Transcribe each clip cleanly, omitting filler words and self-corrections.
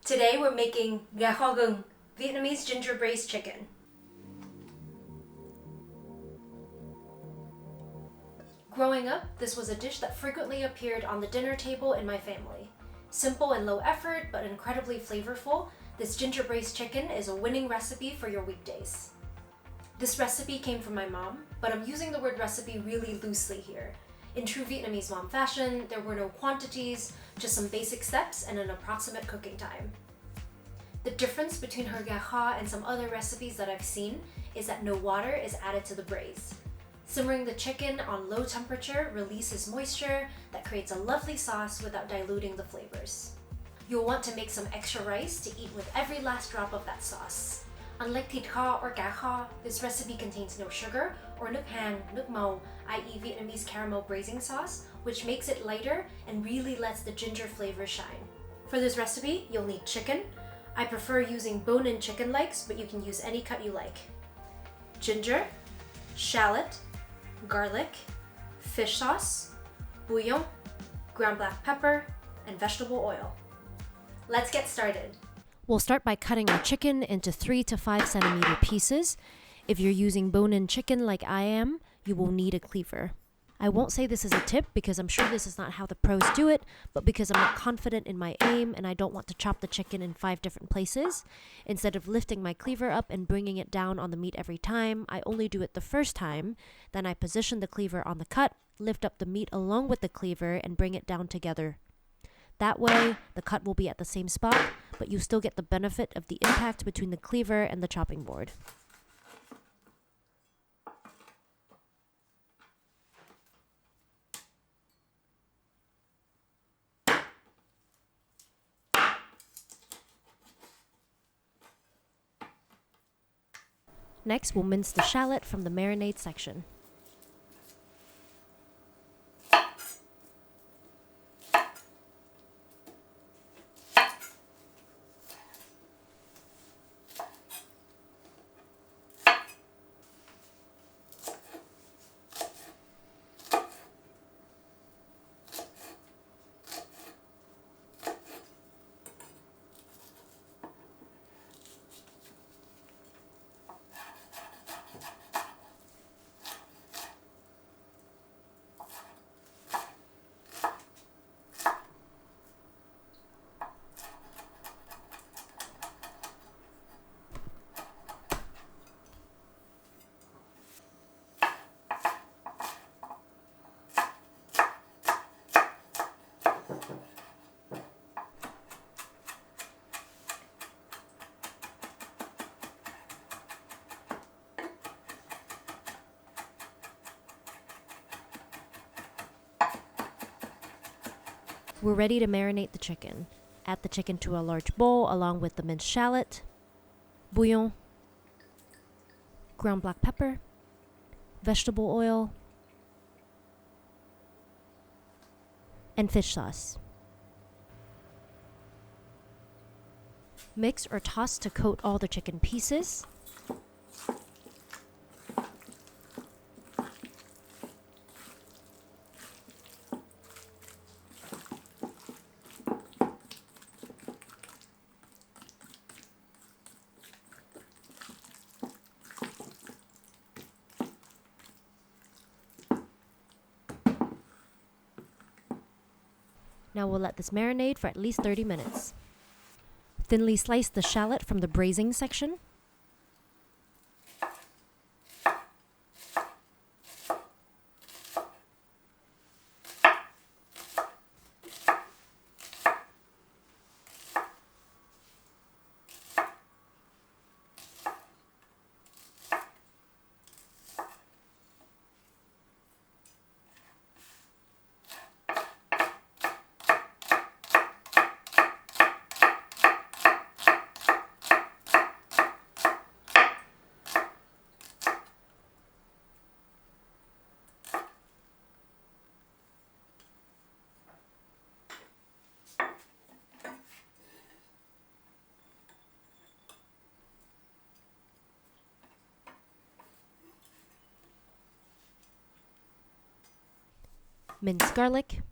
Today we're making Gừng, Vietnamese ginger braised chicken. Growing up, this was a dish that frequently appeared on the dinner table in my family. Simple and low effort, but incredibly flavorful, this ginger braised chicken is a winning recipe for your weekdays. This recipe came from my mom, but I'm using the word recipe really loosely here. In true Vietnamese mom fashion, there were no quantities, just some basic steps and an approximate cooking time. The difference between her gà and some other recipes that I've seen is that no water is added to the braise. Simmering the chicken on low temperature releases moisture that creates a lovely sauce without diluting the flavors. You'll want to make some extra rice to eat with every last drop of that sauce. Unlike thịt kho or gà kho, this recipe contains no sugar or nước hàn, nước màu, i.e. Vietnamese caramel braising sauce, which makes it lighter and really lets the ginger flavor shine. For this recipe, you'll need chicken. I prefer using bone-in chicken legs, but you can use any cut you like. Ginger, shallot, garlic, fish sauce, bouillon, ground black pepper, and vegetable oil. Let's get started. We'll start by cutting our chicken into 3 to 5 centimeter pieces. If you're using bone-in chicken like I am, you will need a cleaver. I won't say this is a tip because I'm sure this is not how the pros do it, but because I'm not confident in my aim and I don't want to chop the chicken in 5 different places. Instead of lifting my cleaver up and bringing it down on the meat every time, I only do it the first time. Then I position the cleaver on the cut, lift up the meat along with the cleaver, and bring it down together. That way, the cut will be at the same spot, but you still get the benefit of the impact between the cleaver and the chopping board. Next, we'll mince the shallot from the marinade section. We're ready to marinate the chicken. Add the chicken to a large bowl along with the minced shallot, bouillon, ground black pepper, vegetable oil, and fish sauce. Mix or toss to coat all the chicken pieces. Now we'll let this marinate for at least 30 minutes. Thinly slice the shallot from the braising section. Minced garlic,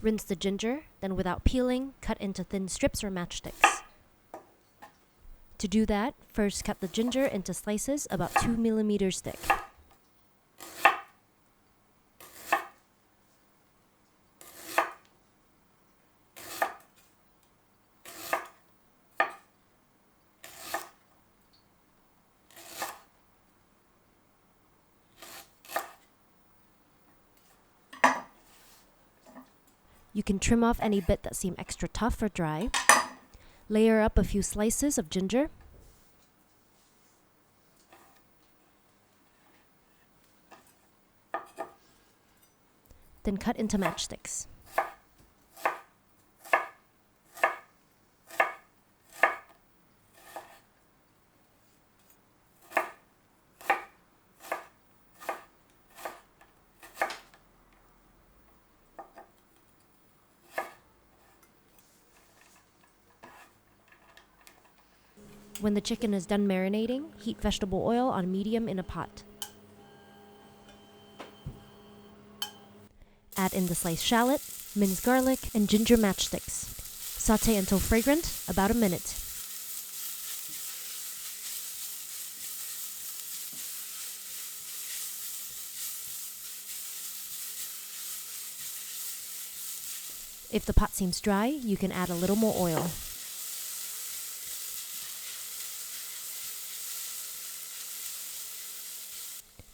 Rinse the ginger, then without peeling, cut into thin strips or matchsticks. To do that, first cut the ginger into slices about 2 millimeters thick. You can trim off any bit that seem extra tough or dry. Layer up a few slices of ginger. Then cut into matchsticks. When the chicken is done marinating, heat vegetable oil on medium in a pot. Add in the sliced shallot, minced garlic, and ginger matchsticks. Sauté until fragrant, about a minute. If the pot seems dry, you can add a little more oil.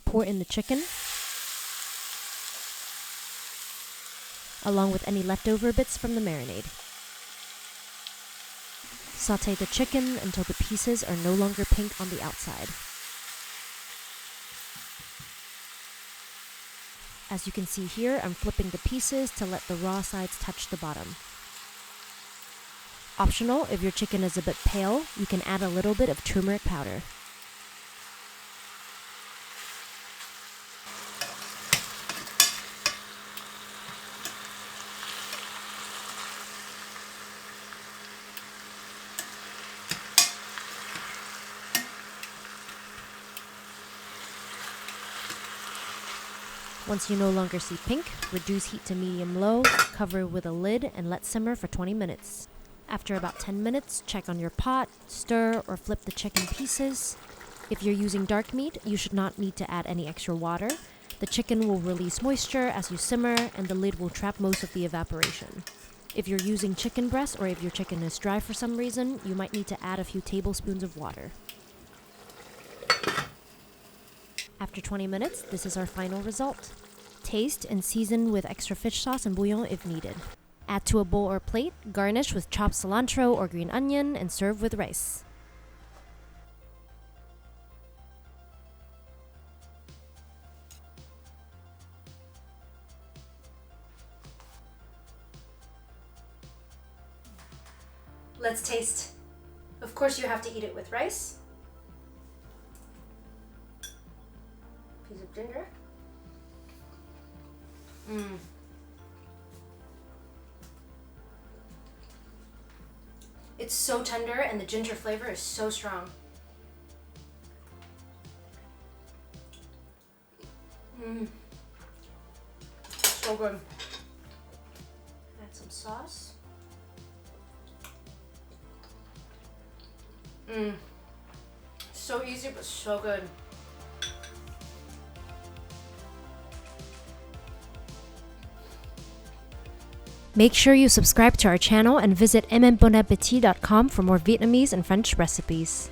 Pour in the chicken, along with any leftover bits from the marinade. Sauté the chicken until the pieces are no longer pink on the outside. As you can see here, I'm flipping the pieces to let the raw sides touch the bottom. Optional, if your chicken is a bit pale, you can add a little bit of turmeric powder. Once you no longer see pink, reduce heat to medium-low, cover with a lid, and let simmer for 20 minutes. After about 10 minutes, check on your pot, stir or flip the chicken pieces. If you're using dark meat, you should not need to add any extra water. The chicken will release moisture as you simmer, and the lid will trap most of the evaporation. If you're using chicken breast or if your chicken is dry for some reason, you might need to add a few tablespoons of water. After 20 minutes, this is our final result. Taste and season with extra fish sauce and bouillon if needed. Add to a bowl or plate, garnish with chopped cilantro or green onion, and serve with rice. Let's taste. Of course, you have to eat it with rice. Piece of ginger. It's so tender and the ginger flavor is so strong. So good. Add some sauce. So easy but so good. Make sure you subscribe to our channel and visit mmbonapetit.com for more Vietnamese and French recipes.